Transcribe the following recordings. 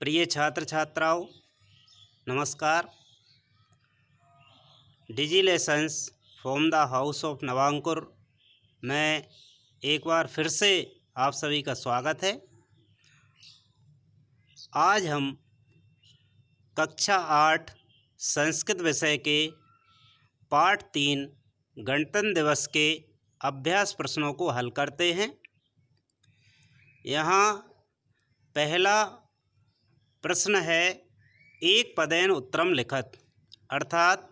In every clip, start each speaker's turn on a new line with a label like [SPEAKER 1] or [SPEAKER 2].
[SPEAKER 1] प्रिय छात्र छात्राओं, नमस्कार। Digi lessons from the house of Navankur में एक बार फिर से आप सभी का स्वागत है। आज हम कक्षा 8 संस्कृत विषय के पाठ 3 गणतंत्र दिवस के अभ्यास प्रश्नों को हल करते हैं। यहाँ पहला प्रश्न है, एक पदेन उत्तरम लिखत, अर्थात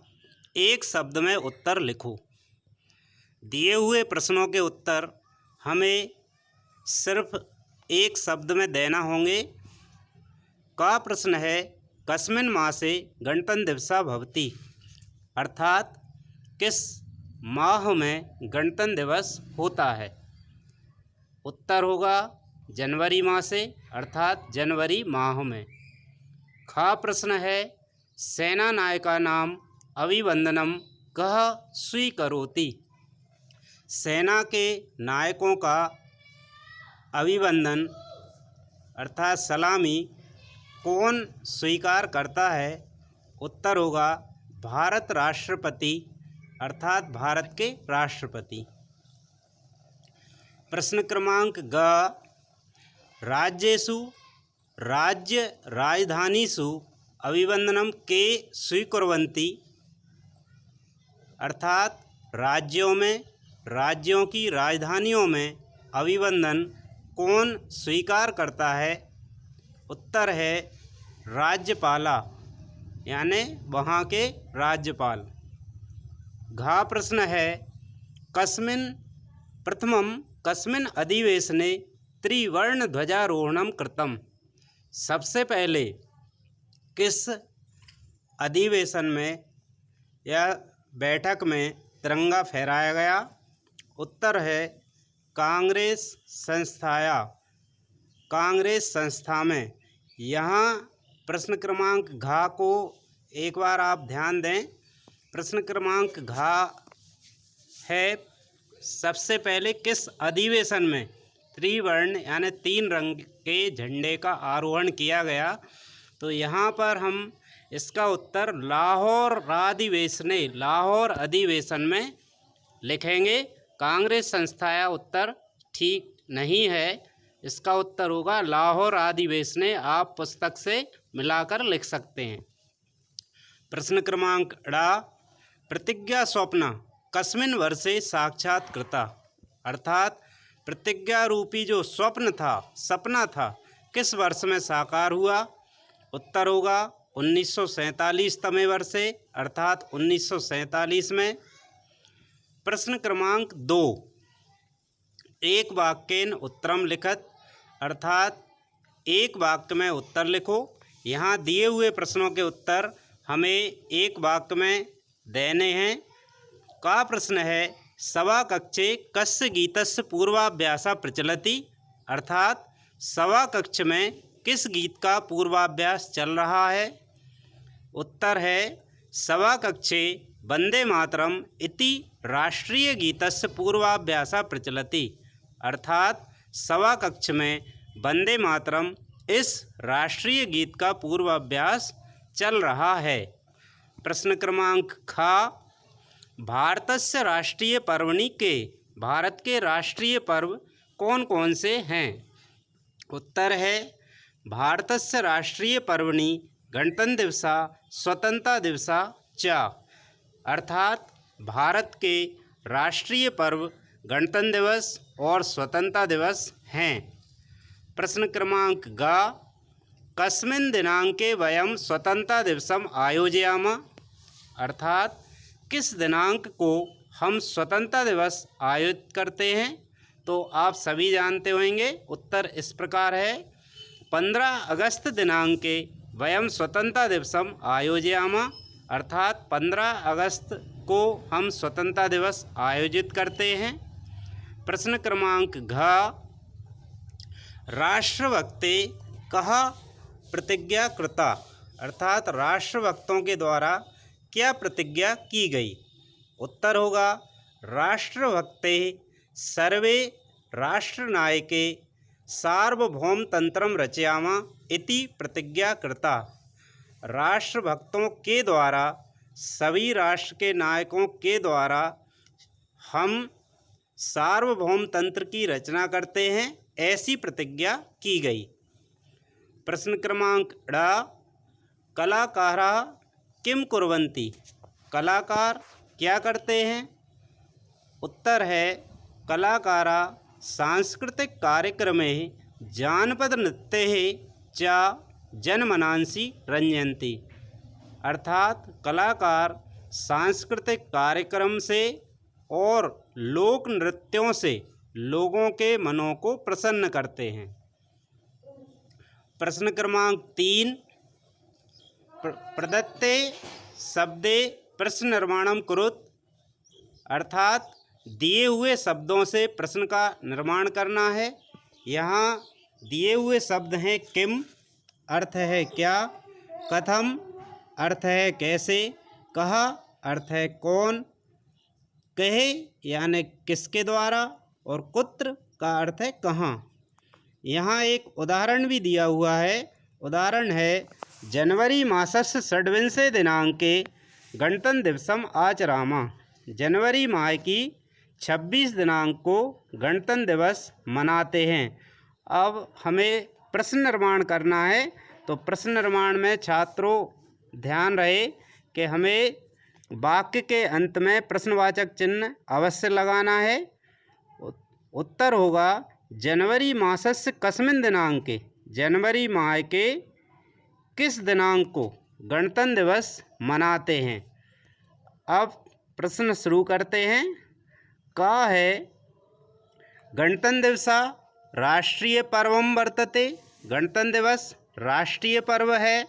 [SPEAKER 1] एक शब्द में उत्तर लिखो। दिए हुए प्रश्नों के उत्तर हमें सिर्फ एक शब्द में देना होंगे। का प्रश्न है, कस्मिन् मासे गणतंत्र दिवसा भवति, अर्थात किस माह में गणतंत्र दिवस होता है। उत्तर होगा जनवरी माह से, अर्थात जनवरी माह में। खा प्रश्न है, सेना नायका नाम अभिवंदनम कह स्वीकरोति, सेना के नायकों का अभिवंदन अर्थात सलामी कौन स्वीकार करता है। उत्तर होगा भारत राष्ट्रपति, अर्थात भारत के राष्ट्रपति। प्रश्न क्रमांक ग, राज्येषु राज्य राजधानीषु अभिवंदनम के स्वीकुर्वन्ति, अर्थात राज्यों में राज्यों की राजधानियों में अभिवंदन कौन स्वीकार करता है। उत्तर है राज्यपाला, यानी वहाँ के राज्यपाल। घा प्रश्न है, कस्मिन् अधिवेशने त्रिवर्ण ध्वजारोहणम कृतम, सबसे पहले किस अधिवेशन में या बैठक में तिरंगा फहराया गया। उत्तर है कांग्रेस संस्था में। यहाँ प्रश्न क्रमांक घा को एक बार आप ध्यान दें। प्रश्न क्रमांक घा है, सबसे पहले किस अधिवेशन में त्रिवर्ण यानी 3 रंग के झंडे का आरोहण किया गया। तो यहाँ पर हम इसका उत्तर लाहौर अधिवेशन में लिखेंगे। कांग्रेस संस्थाया उत्तर ठीक नहीं है, इसका उत्तर होगा लाहौर अधिवेशने। आप पुस्तक से मिलाकर लिख सकते हैं। प्रश्न क्रमांक ड़ा, प्रतिज्ञा स्वप्न कस्मिन् वर्षे साक्षात्कृता, अर्थात प्रतिज्ञा रूपी जो सपना था किस वर्ष में साकार हुआ। उत्तर होगा 1947वें वर्षे, अर्थात 1947 में। प्रश्न क्रमांक 2, एक वाक्येन उत्तरम लिखत, अर्थात एक वाक्य में उत्तर लिखो। यहाँ दिए हुए प्रश्नों के उत्तर हमें एक वाक्य में देने हैं। का प्रश्न है, सवा कक्षे कस्य गीतस्य पूर्वाभ्यासा प्रचलति, अर्थात सवा कक्ष में किस गीत का पूर्वाभ्यास चल रहा है। उत्तर है सवा कक्षे वंदे मातरम इति राष्ट्रीय गीतस्य पूर्वाभ्यासा प्रचलति, अर्थात सवा कक्ष में वंदे मातरम इस राष्ट्रीय गीत का पूर्वाभ्यास चल रहा है। प्रश्न क्रमांक खा, भारतस्य राष्ट्रीय पर्वणि के, भारत के राष्ट्रीय पर्व कौन कौन से हैं। उत्तर है भारतस्य राष्ट्रीय पर्वणि गणतंत्र दिवसा स्वतंत्रता दिवसा च, अर्थात भारत के राष्ट्रीय पर्व गणतंत्र दिवस और स्वतंत्रता दिवस हैं। प्रश्न क्रमांक ग, कस्मिन् दिनांके वयं स्वतंत्रता दिवसम आयोजयाम, अर्थात किस दिनांक को हम स्वतंत्रता दिवस आयोजित करते हैं। तो आप सभी जानते होंगे, उत्तर इस प्रकार है 15 अगस्त दिनांके वयं स्वतंत्रता दिवसम आयोजयाम, अर्थात 15 अगस्त को हम स्वतंत्रता दिवस आयोजित करते हैं। प्रश्न क्रमांक घ, राष्ट्रभक्ते कह प्रतिज्ञा कृता, अर्थात राष्ट्रभक्तों के द्वारा क्या प्रतिज्ञा की गई। उत्तर होगा राष्ट्रभक्ते सर्वे राष्ट्रनायके सार्वभौमतंत्रम रचयामा इति प्रतिज्ञा कृता। राष्ट्रभक्तों के द्वारा, सभी राष्ट्र के नायकों के द्वारा हम सार्वभौम तंत्र की रचना करते हैं, ऐसी प्रतिज्ञा की गई। प्रश्न क्रमांक ड, कलाकाराः किम कुर्वन्ति? कलाकार क्या करते हैं? उत्तर है कलाकाराः सांस्कृतिक कार्यक्रमे जानपद नृत्ये च जनमनांसि रंजन्ति। अर्थात कलाकार सांस्कृतिक कार्यक्रम से और लोक नृत्यों से लोगों के मनों को प्रसन्न करते हैं। प्रश्न क्रमांक 3, प्रदत्ते शब्दे प्रश्न निर्माणम कुरुत। अर्थात दिए हुए शब्दों से प्रश्न का निर्माण करना है। यहाँ दिए हुए शब्द हैं किम, अर्थ है क्या, कथम, अर्थ है कैसे, कहा, अर्थ है कौन, कहे यानी किसके द्वारा, और कुत्र का अर्थ है कहाँ। यहाँ एक उदाहरण भी दिया हुआ है। उदाहरण है जनवरी मासस्य षड्विंशे दिनांके गणतंत्र दिवसम आचरामा। जनवरी माह की 26 दिनांक को गणतंत्र दिवस मनाते हैं। अब हमें प्रश्न निर्माण करना है, तो प्रश्न निर्माण में छात्रों ध्यान रहे कि हमें वाक्य के अंत में प्रश्नवाचक चिन्ह अवश्य लगाना है। उत्तर होगा जनवरी मासस्य कस्मिन् दिनांके, जनवरी माह के किस दिनांक को गणतंत्र दिवस मनाते हैं। अब प्रश्न शुरू करते हैं। का है गणतंत्र दिवस राष्ट्रीय पर्वम वर्तते। गणतंत्र दिवस राष्ट्रीय पर्व है।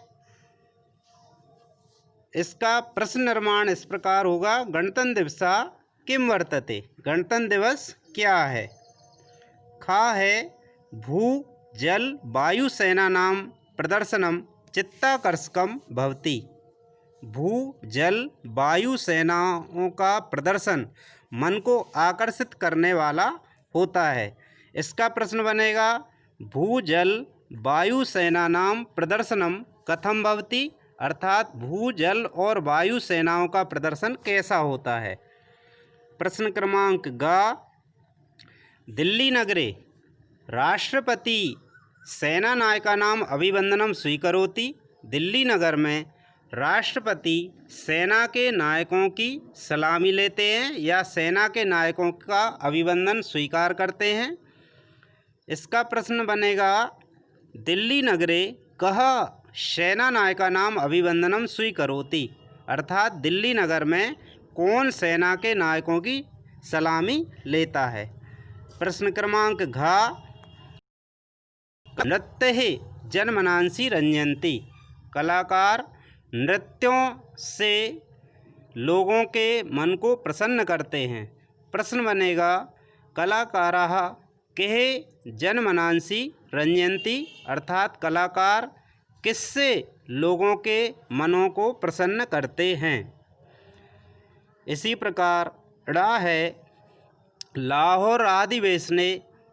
[SPEAKER 1] इसका प्रश्न निर्माण इस प्रकार होगा, गणतंत्र दिवस किम वर्तते, गणतंत्र दिवस क्या है। खा है भू जल वायु सेनानां प्रदर्शनम चित्ताकर्षकम भवति। भू जल वायु सेनाओं का प्रदर्शन मन को आकर्षित करने वाला होता है। इसका प्रश्न बनेगा भू जल वायु सेनानां प्रदर्शनम कथम भवति। अर्थात भू जल और वायु सेनाओं का प्रदर्शन कैसा होता है। प्रश्न क्रमांक ग, दिल्ली नगरे राष्ट्रपति सेना नायकानां अभिवंदनम स्वीकरोति। दिल्ली नगर में राष्ट्रपति सेना के नायकों की सलामी लेते हैं या सेना के नायकों का अभिवंदन स्वीकार करते हैं। इसका प्रश्न बनेगा दिल्ली नगरे कः सेना नायकानां अभिवंदनम स्वीकरोति। अर्थात दिल्ली नगर में कौन सेना के नायकों की सलामी लेता है। प्रश्न क्रमांक घ, नृत्ये जनमनांसि रंजन्ति। कलाकार नृत्यों से लोगों के मन को प्रसन्न करते हैं। प्रश्न बनेगा कलाकाराः के जनमनांसि रंजन्ति। अर्थात कलाकार किससे लोगों के मनों को प्रसन्न करते हैं। इसी प्रकार ड़ा है लाहौर अधिवेशने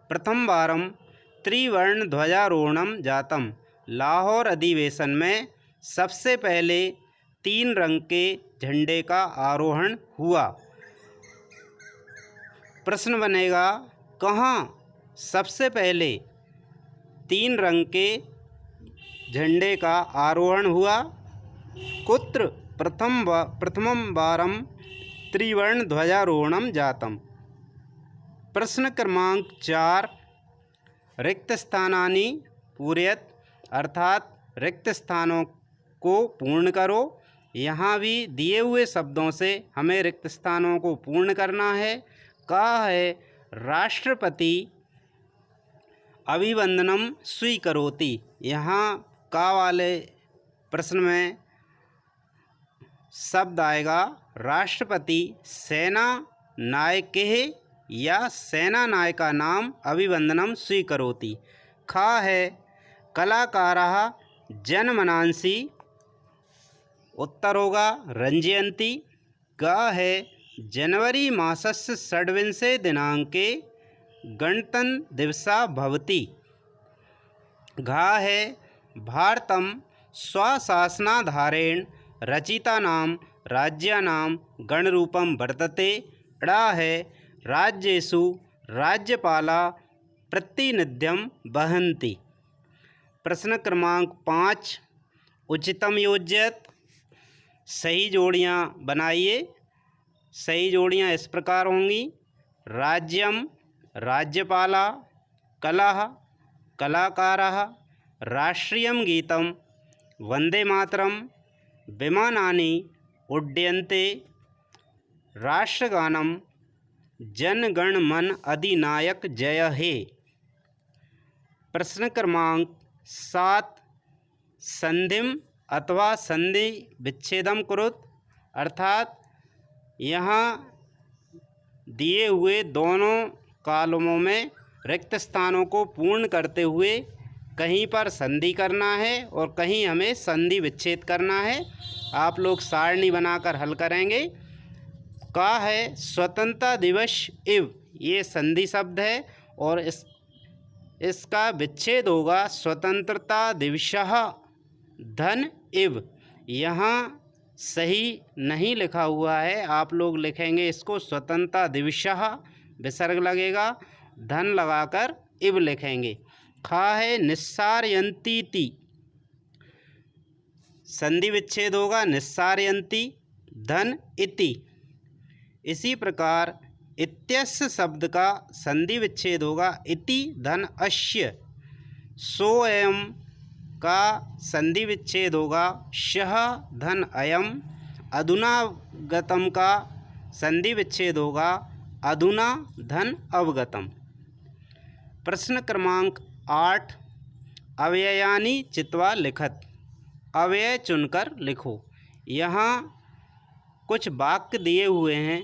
[SPEAKER 1] प्रथम वारम त्रिवर्ण ध्वजारोहणम जातम। लाहौर अधिवेशन में सबसे पहले 3 रंग के झंडे का आरोहण हुआ। प्रश्न बनेगा कहाँ सबसे पहले 3 रंग के झंडे का आरोहण हुआ। कुत्र प्रथमं वारम त्रिवर्ण ध्वजारोहणम जातम। प्रश्न क्रमांक 4, रिक्त स्थानानि पूरयत। अर्थात रिक्त स्थानों को पूर्ण करो। यहाँ भी दिए हुए शब्दों से हमें रिक्त स्थानों को पूर्ण करना है। कहा है राष्ट्रपति अभिवंदनम स्वीकरोति। यहाँ का वाले प्रश्न में शब्द आएगा राष्ट्रपति सेना नायके या सेना नायका नाम अभिवंदनम स्वीकरोति। खा है कलाकाराः जनमनांसि, उत्तर होगा रंजयन्ति। ग है जनवरी मासस्य षड्विंशे दिनांके गणतंत्र दिवसा भवति। घा है भारतम स्वशासनाधारेण रचितानां राज्यानां गणरूपं वर्तते। ड़ा है राज्येषु राज्यपाला प्रतिनिध्यं वहन्ति। प्रश्न क्रमांक 5 उचितम योज्यत। सही जोड़ियाँ बनाइए। सही जोड़ियाँ इस प्रकार होंगी। राज्यम राज्यपाला, कलह कलाकारः, राष्ट्रीयं गीतं वंदे मातरम, विमानानि उड्डयन्ते, राष्ट्रगानम जन गण मन अधिनायक जय हे। प्रश्न क्रमांक 7 संधिम अथवा संधि विच्छेदम कुरुत, अर्थात यहाँ दिए हुए दोनों कॉलमों में रिक्त स्थानों को पूर्ण करते हुए कहीं पर संधि करना है और कहीं हमें संधि विच्छेद करना है। आप लोग सारणी बनाकर हल करेंगे। का है स्वतंत्रता दिवस इव, ये संधि शब्द है और इसका विच्छेद होगा स्वतंत्रता दिवसः धन इव। यहाँ सही नहीं लिखा हुआ है, आप लोग लिखेंगे इसको स्वतंत्रता दिवसः, विसर्ग लगेगा, धन लगाकर इव लिखेंगे। खा है निस्सारयन्तीति, संधि विच्छेद होगा निस्सारयन्ती धन इति। इसी प्रकार इत्यस्य शब्द का संधि विच्छेद होगा इति धन अस्य। सो एवं का संधि विच्छेद होगा शह धन अयम। अधुनागतम का संधि विच्छेद होगा अधुना धन अवगतम। प्रश्न क्रमांक 8 अव्ययानि चित्वा लिखत, अव्यय चुनकर लिखो। यहाँ कुछ वाक्य दिए हुए हैं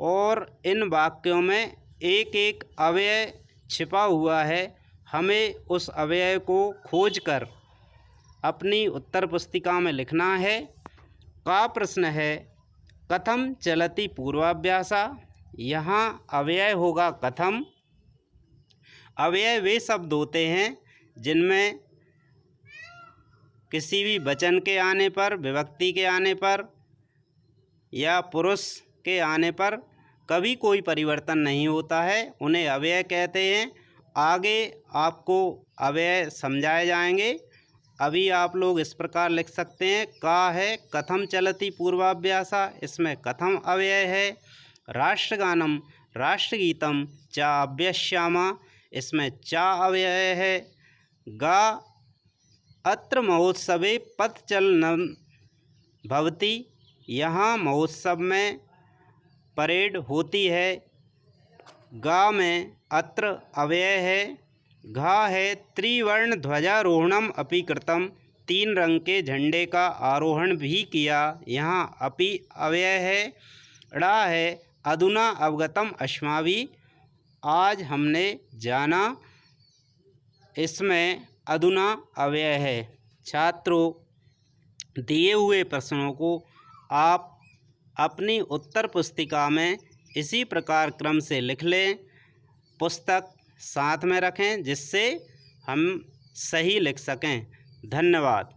[SPEAKER 1] और इन वाक्यों में एक एक अव्यय छिपा हुआ है। हमें उस अव्यय को खोजकर अपनी उत्तर पुस्तिका में लिखना है। का प्रश्न है कथम चलति पूर्वाभ्यासा, यहाँ अव्यय होगा कथम। अव्यय वे शब्द होते हैं जिनमें किसी भी वचन के आने पर, विभक्ति के आने पर या पुरुष के आने पर कभी कोई परिवर्तन नहीं होता है, उन्हें अव्यय कहते हैं। आगे आपको अव्यय समझाए जाएंगे। अभी आप लोग इस प्रकार लिख सकते हैं। का है कथम चलति पूर्वाभ्यासा, इसमें कथम अव्यय है। राष्ट्रगानम राष्ट्रगीतम चा अभ्यस्यामा, इसमें चा अव्यय है। गा अत्र महोत्सवे पथचलनं भवति, यहाँ महोत्सव में परेड होती है। गा में अत्र अव्यय है। घा है त्रिवर्ण ध्वजारोहणम अपि कृतम, 3 रंग के झंडे का आरोहण भी किया, यहाँ अपि अव्यय है। ड़ा है अधुना अवगतम अस्माभिः, आज हमने जाना, इसमें अधुना अव्यय है। छात्रों, दिए हुए प्रश्नों को आप अपनी उत्तर पुस्तिका में इसी प्रकार क्रम से लिख लें, पुस्तक साथ में रखें जिससे हम सही लिख सकें। धन्यवाद।